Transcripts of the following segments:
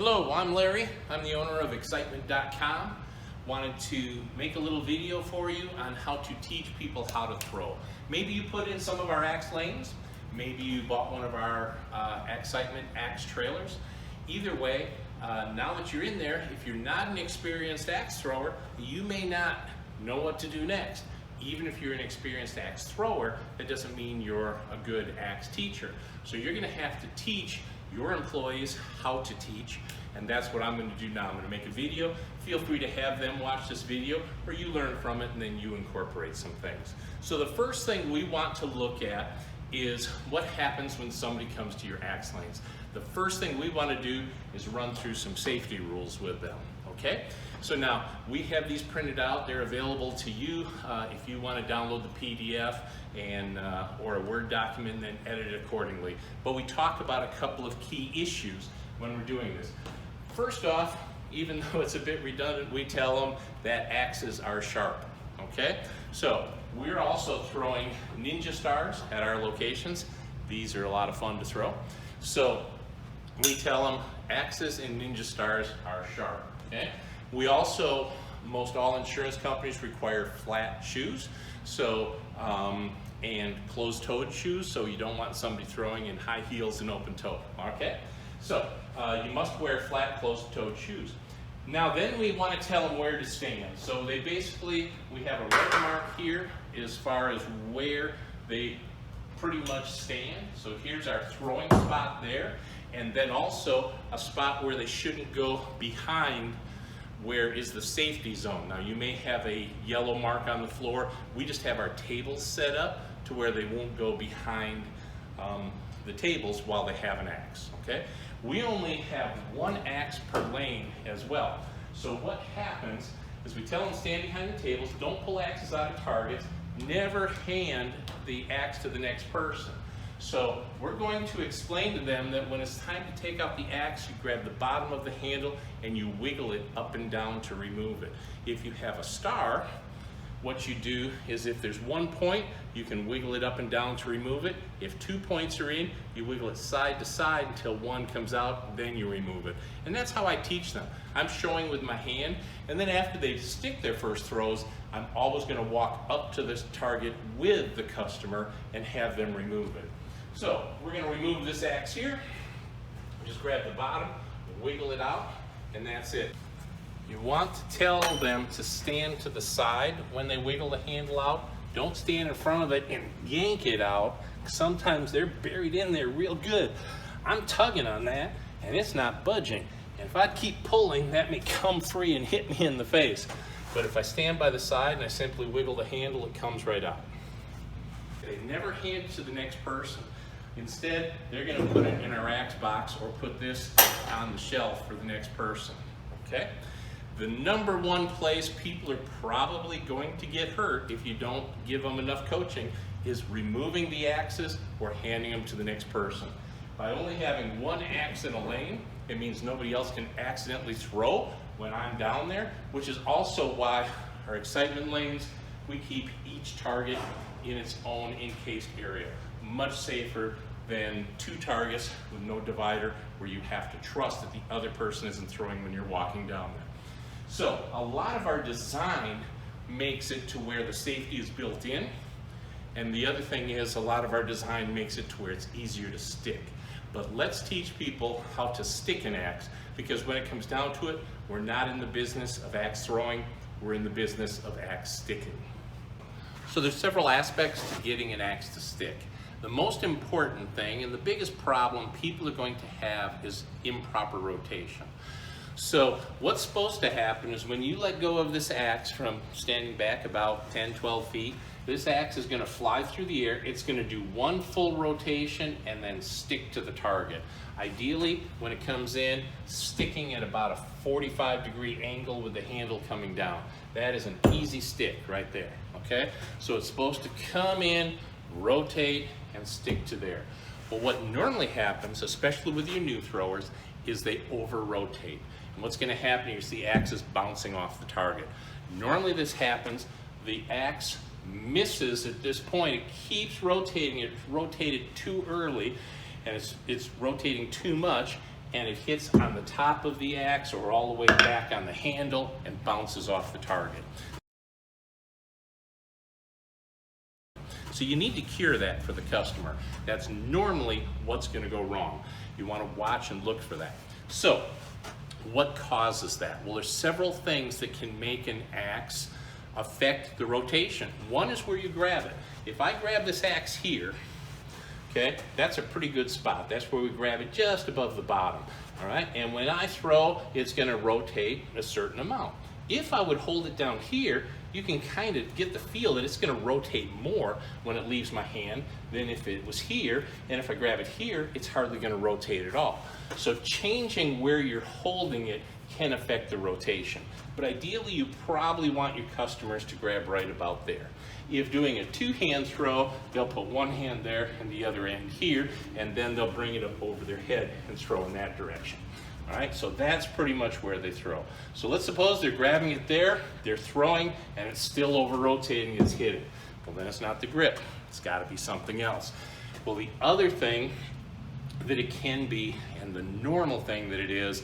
Hello, I'm Larry. I'm the owner of Excitement.com. Wanted to make a little video for you on how to teach people how to throw. Maybe you put in some of our axe lanes. Maybe you bought one of our Excitement axe trailers. Either way, now that you're in there, if you're not an experienced axe thrower, you may not know what to do next. Even if you're an experienced axe thrower, that doesn't mean you're a good axe teacher. So you're going to have to teach your employees how to teach, and that's what I'm going to do now. I'm going to make a video. Feel free to have them watch this video, or you learn from it and then you incorporate some things. So the first thing we want to look at is what happens when somebody comes to your axe lanes. The first thing we want to do is run through some safety rules with them. Okay? So now we have these printed out. They're available to you if you want to download the PDF and or a Word document and then edit it accordingly. But we talk about a couple of key issues when we're doing this. First off, even though it's a bit redundant, we tell them that axes are sharp. Okay? So we're also throwing Ninja Stars at our locations. These are a lot of fun to throw. So we tell them axes and Ninja Stars are sharp. Okay? We also, most all insurance companies require flat shoes, so and closed-toed shoes, so you don't want somebody throwing in high heels and open toe. Okay? So you must wear flat, closed-toed shoes. Now then we want to tell them where to stand. So they basically, we have a red mark here as far as where they pretty much stand. So here's our throwing spot there, and then also a spot where they shouldn't go behind where is the safety zone. Now you may have a yellow mark on the floor. We just have our tables set up to where they won't go behind the tables while they have an axe, okay? We only have one axe per lane as well. So what happens is we tell them stand behind the tables, don't pull axes out of targets, never hand the axe to the next person. So we're going to explain to them that when it's time to take out the axe, you grab the bottom of the handle and you wiggle it up and down to remove it. If you have a star, what you do is if there's one point, you can wiggle it up and down to remove it. If 2 points are in, you wiggle it side to side until one comes out, then you remove it. And that's how I teach them. I'm showing with my hand, and then after they stick their first throws, I'm always going to walk up to this target with the customer and have them remove it. So we're going to remove this axe here. Just grab the bottom, wiggle it out, and that's it. You want to tell them to stand to the side when they wiggle the handle out. Don't stand in front of it and yank it out. Sometimes they're buried in there real good. I'm tugging on that and it's not budging. And if I keep pulling, that may come free and hit me in the face. But if I stand by the side and I simply wiggle the handle, it comes right out. They never hand it to the next person. Instead, they're going to put it in our axe box or put this on the shelf for the next person. Okay? The number one place people are probably going to get hurt if you don't give them enough coaching is removing the axes or handing them to the next person. By only having one axe in a lane, it means nobody else can accidentally throw when I'm down there, which is also why our excitement lanes, we keep each target in its own encased area. Much safer than two targets with no divider where you have to trust that the other person isn't throwing when you're walking down there. So a lot of our design makes it to where the safety is built in, and the other thing is a lot of our design makes it to where it's easier to stick. But let's teach people how to stick an axe, because when it comes down to it, we're not in the business of axe throwing, we're in the business of axe sticking. So there's several aspects to getting an axe to stick. The most important thing and the biggest problem people are going to have is improper rotation. So what's supposed to happen is when you let go of this axe from standing back about 10, 12 feet, this axe is going to fly through the air. It's going to do one full rotation and then stick to the target. Ideally, when it comes in, sticking at about a 45-degree angle with the handle coming down. That is an easy stick right there, okay? So it's supposed to come in, rotate, and stick to there. But what normally happens, especially with your new throwers, is they over-rotate. And what's going to happen, you see axes bouncing off the target. Normally this happens, the axe misses at this point, it keeps rotating, it's rotated too early, and it's rotating too much, and it hits on the top of the axe or all the way back on the handle and bounces off the target. So you need to cure that for the customer. That's normally what's going to go wrong. You want to watch and look for that. So what causes that? Well, there's several things that can make an axe affect the rotation. One is where you grab it. If I grab this axe here, okay, that's a pretty good spot. That's where we grab it, just above the bottom. All right, and when I throw, it's going to rotate a certain amount. If I would hold it down here, you can kind of get the feel that it's going to rotate more when it leaves my hand than if it was here. And if I grab it here, it's hardly going to rotate at all. So changing where you're holding it can affect the rotation. But ideally, you probably want your customers to grab right about there. If doing a two-hand throw, they'll put one hand there and the other end here, and then they'll bring it up over their head and throw in that direction. All right, so that's pretty much where they throw. So let's suppose they're grabbing it there, they're throwing, and it's still over-rotating, it's hitting. Well, then it's not the grip. It's got to be something else. Well, the other thing that it can be, and the normal thing that it is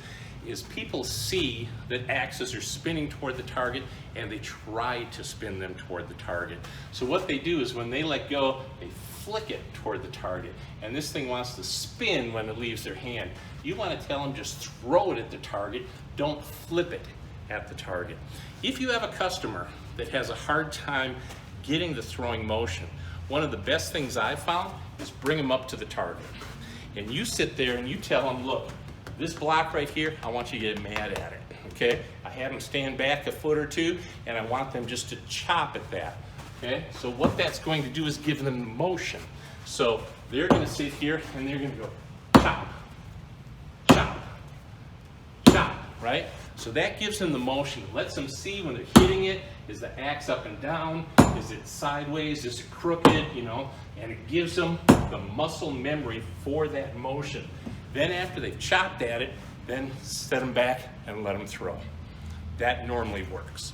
people see that axes are spinning toward the target and they try to spin them toward the target. So what they do is when they let go, they flick it toward the target. And this thing wants to spin when it leaves their hand. You want to tell them just throw it at the target, don't flip it at the target. If you have a customer that has a hard time getting the throwing motion, one of the best things I've found is bring them up to the target. And you sit there and you tell them, look, this block right here, I want you to get mad at it, okay? I have them stand back a foot or two, and I want them just to chop at that, okay? So what that's going to do is give them motion. So they're gonna sit here and they're gonna go chop, chop, chop, right? So that gives them the motion, lets them see when they're hitting it, is the axe up and down, is it sideways, is it crooked, you know? And it gives them the muscle memory for that motion. Then after they've chopped at it, then set them back and let them throw. That normally works.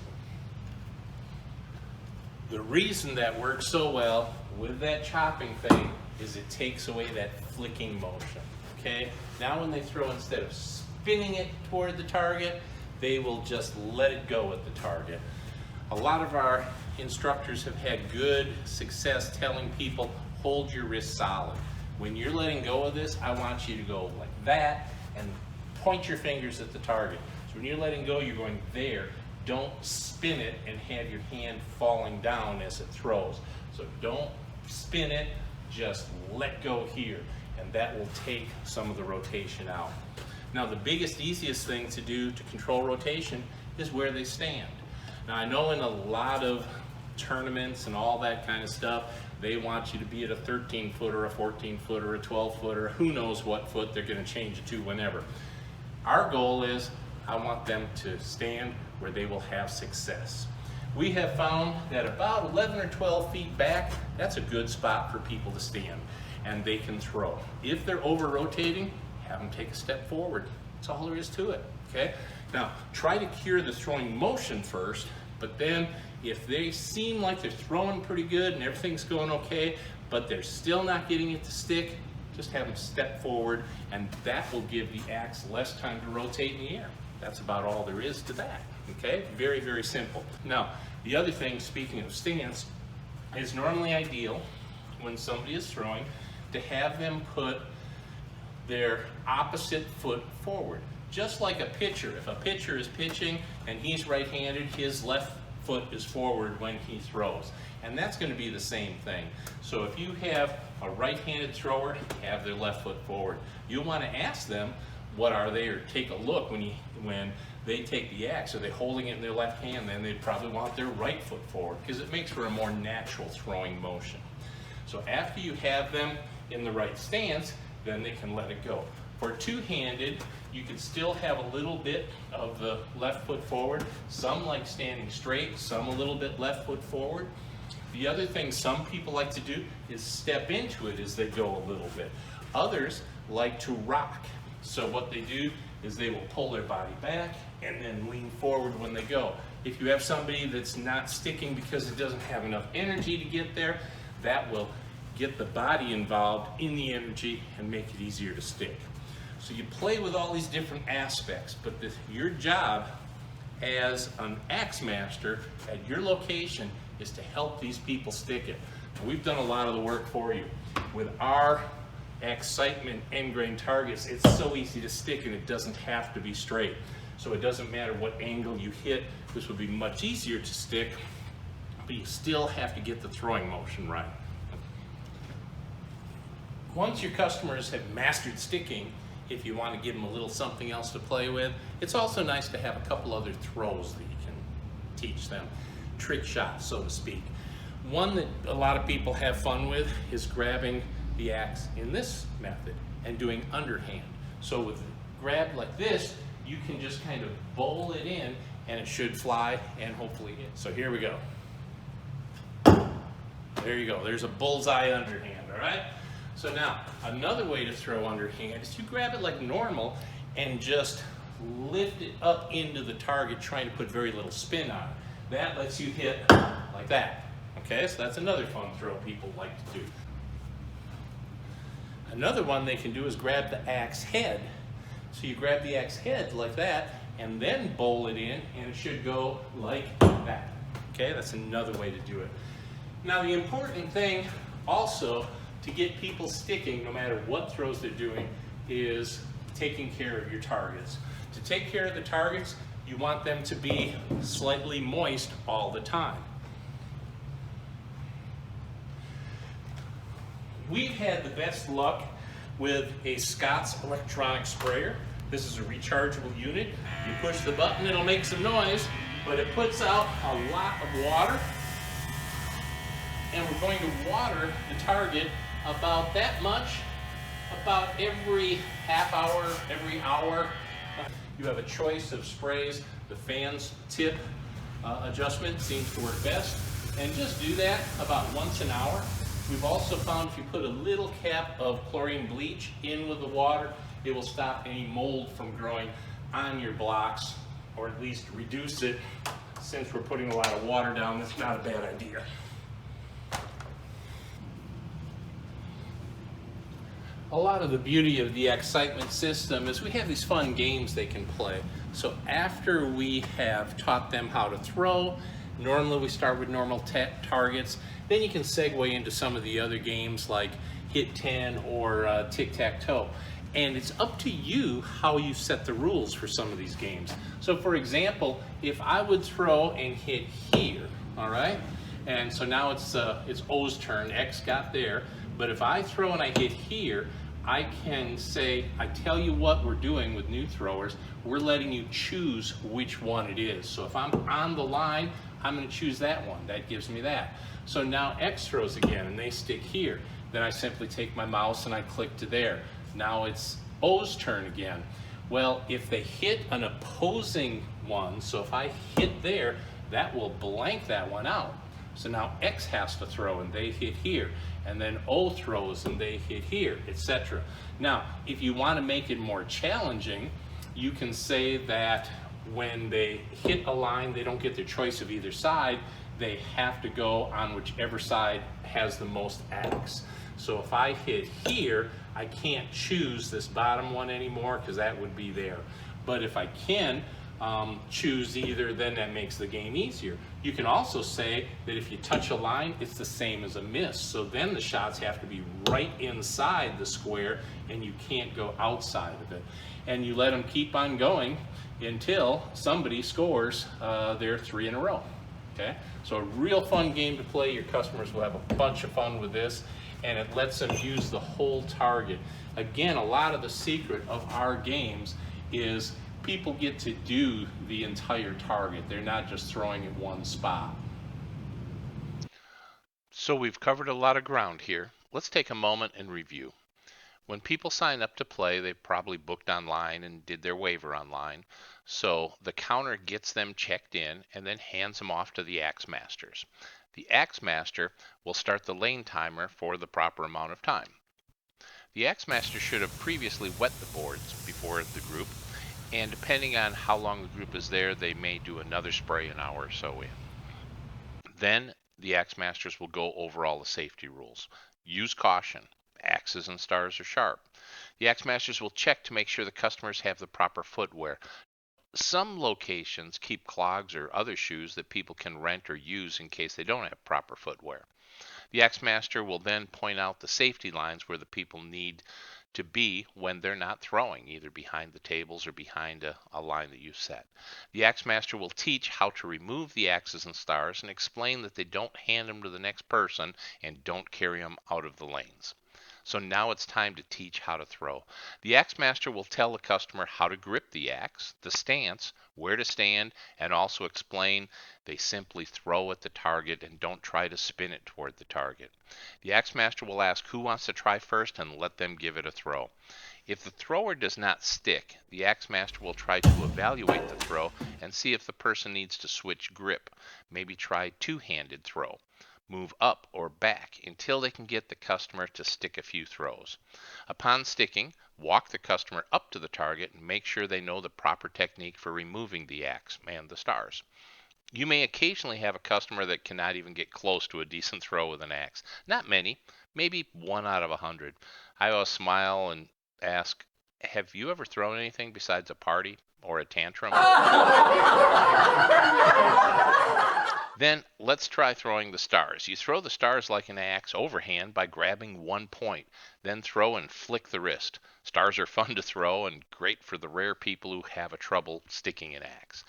The reason that works so well with that chopping thing is it takes away that flicking motion, okay? Now when they throw, instead of spinning it toward the target, they will just let it go at the target. A lot of our instructors have had good success telling people, hold your wrist solid. When you're letting go of this, I want you to go like that and point your fingers at the target. So when you're letting go, you're going there. Don't spin it and have your hand falling down as it throws. So don't spin it, just let go here, and that will take some of the rotation out. Now the biggest, easiest thing to do to control rotation is where they stand. Now I know in a lot of tournaments and all that kind of stuff, they want you to be at a 13-footer, a 14-footer, a 12-footer, who knows what foot they're going to change it to whenever. Our goal is, I want them to stand where they will have success. We have found that about 11 or 12 feet back, that's a good spot for people to stand, and they can throw. If they're over-rotating, have them take a step forward. That's all there is to it, okay? Now, try to cure the throwing motion first, but then if they seem like they're throwing pretty good and everything's going okay, but they're still not getting it to stick, just have them step forward, and that will give the axe less time to rotate in the air. That's about all there is to that, okay? Very, very simple. Now, the other thing, speaking of stance, is normally ideal when somebody is throwing to have them put their opposite foot forward. Just like a pitcher. If a pitcher is pitching and he's right-handed, his left foot is forward when he throws. And that's going to be the same thing. So if you have a right-handed thrower, have their left foot forward. You'll want to ask them, what are they, or take a look when they take the axe. Are they holding it in their left hand? Then they'd probably want their right foot forward, because it makes for a more natural throwing motion. So after you have them in the right stance, then they can let it go. For two-handed, you can still have a little bit of the left foot forward. Some like standing straight, some a little bit left foot forward. The other thing some people like to do is step into it as they go a little bit. Others like to rock. So what they do is they will pull their body back and then lean forward when they go. If you have somebody that's not sticking because it doesn't have enough energy to get there, that will get the body involved in the energy and make it easier to stick. So you play with all these different aspects, but your job as an axemaster at your location is to help these people stick it. And we've done a lot of the work for you. With our excitement end grain targets, it's so easy to stick and it doesn't have to be straight. So it doesn't matter what angle you hit, this would be much easier to stick, but you still have to get the throwing motion right. Once your customers have mastered sticking, if you want to give them a little something else to play with, it's also nice to have a couple other throws that you can teach them. Trick shots, so to speak. One that a lot of people have fun with is grabbing the axe in this method and doing underhand. So with a grab like this, you can just kind of bowl it in and it should fly and hopefully hit. So here we go. There you go, there's a bullseye underhand, all right? So now, another way to throw underhand is you grab it like normal and just lift it up into the target, trying to put very little spin on it. That lets you hit like that. Okay, so that's another fun throw people like to do. Another one they can do is grab the axe head. So you grab the axe head like that and then bowl it in and it should go like that. Okay, that's another way to do it. Now the important thing also to get people sticking, no matter what throws they're doing, is taking care of your targets. To take care of the targets, you want them to be slightly moist all the time. We've had the best luck with a Scott's electronic sprayer. This is a rechargeable unit. You push the button, it'll make some noise, but it puts out a lot of water. And we're going to water the target about that much, about every half hour, every hour. You have a choice of sprays. The fan's tip adjustment seems to work best. And just do that about once an hour. We've also found if you put a little cap of chlorine bleach in with the water, it will stop any mold from growing on your blocks, or at least reduce it. Since we're putting a lot of water down, that's not a bad idea. A lot of the beauty of the excitement system is we have these fun games they can play. So after we have taught them how to throw, normally we start with normal targets, then you can segue into some of the other games like Hit 10 or Tic-Tac-Toe. And it's up to you how you set the rules for some of these games. So for example, if I would throw and hit here, all right? And so now it's O's turn, X got there. But if I throw and I hit here, I can say, I tell you what we're doing with new throwers, we're letting you choose which one it is. So if I'm on the line, I'm going to choose that one. That gives me that. So now X throws again and they stick here. Then I simply take my mouse and I click to there. Now it's O's turn again. Well, if they hit an opposing one, so if I hit there, that will blank that one out. So now X has to throw and they hit here, and then O throws and they hit here, etc. Now, if you want to make it more challenging, you can say that when they hit a line, they don't get their choice of either side. They have to go on whichever side has the most X. So if I hit here, I can't choose this bottom one anymore because that would be there. But if I can choose either, then that makes the game easier. You can also say that if you touch a line, it's the same as a miss. So then the shots have to be right inside the square and you can't go outside of it. And you let them keep on going until somebody scores their 3 in a row. Okay? So a real fun game to play. Your customers will have a bunch of fun with this, and it lets them use the whole target. Again, a lot of the secret of our games is people get to do the entire target. They're not just throwing at one spot. So we've covered a lot of ground here. Let's take a moment and review. When people sign up to play, they probably booked online and did their waiver online. So the counter gets them checked in and then hands them off to the axemasters. The axemaster will start the lane timer for the proper amount of time. The axemaster should have previously wet the boards before the group, and depending on how long the group is there, they may do another spray an hour or so in. Then the axemasters will go over all the safety rules. Use caution. axes and stars are sharp. The axe masters will check to make sure the customers have the proper footwear. Some locations keep clogs or other shoes that people can rent or use in case they don't have proper footwear. The axe master will then point out the safety lines where the people need to be when they're not throwing, either behind the tables or behind a line that you've set. The axe master will teach how to remove the axes and stars and explain that they don't hand them to the next person and don't carry them out of the lanes. So now it's time to teach how to throw. The axe master will tell the customer how to grip the axe, the stance, where to stand, and also explain they simply throw at the target and don't try to spin it toward the target. The axe master will ask who wants to try first and let them give it a throw. If the thrower does not stick, the axe master will try to evaluate the throw and see if the person needs to switch grip, maybe try two-handed throw. Move up or back until they can get the customer to stick a few throws. Upon sticking, walk the customer up to the target and make sure they know the proper technique for removing the axe and the stars. You may occasionally have a customer that cannot even get close to a decent throw with an axe. Not many, maybe 1 out of 100. I always smile and ask, have you ever thrown anything besides a party or a tantrum? Then let's try throwing the stars. You throw the stars like an axe overhand by grabbing one point, then throw and flick the wrist. Stars are fun to throw and great for the rare people who have a trouble sticking an axe.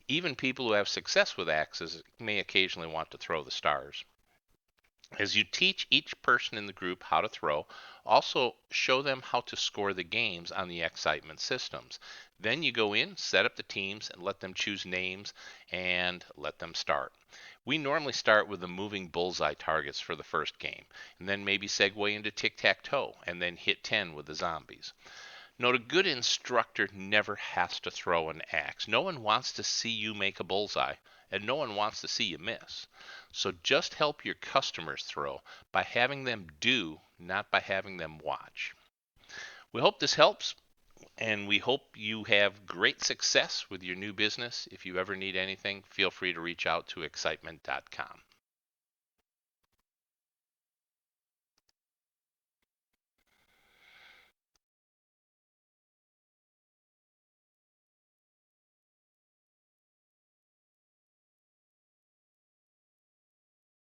Even people who have success with axes may occasionally want to throw the stars. As you teach each person in the group how to throw, also show them how to score the games on the excitement systems. Then you go in, set up the teams, and let them choose names and let them start. We normally start with the moving bullseye targets for the first game, and then maybe segue into tic-tac-toe, and then hit 10 with the zombies. Note, a good instructor never has to throw an axe. No one wants to see you make a bullseye, and no one wants to see you miss. So just help your customers throw by having them do, not by having them watch. We hope this helps, and we hope you have great success with your new business. If you ever need anything, feel free to reach out to excitement.com.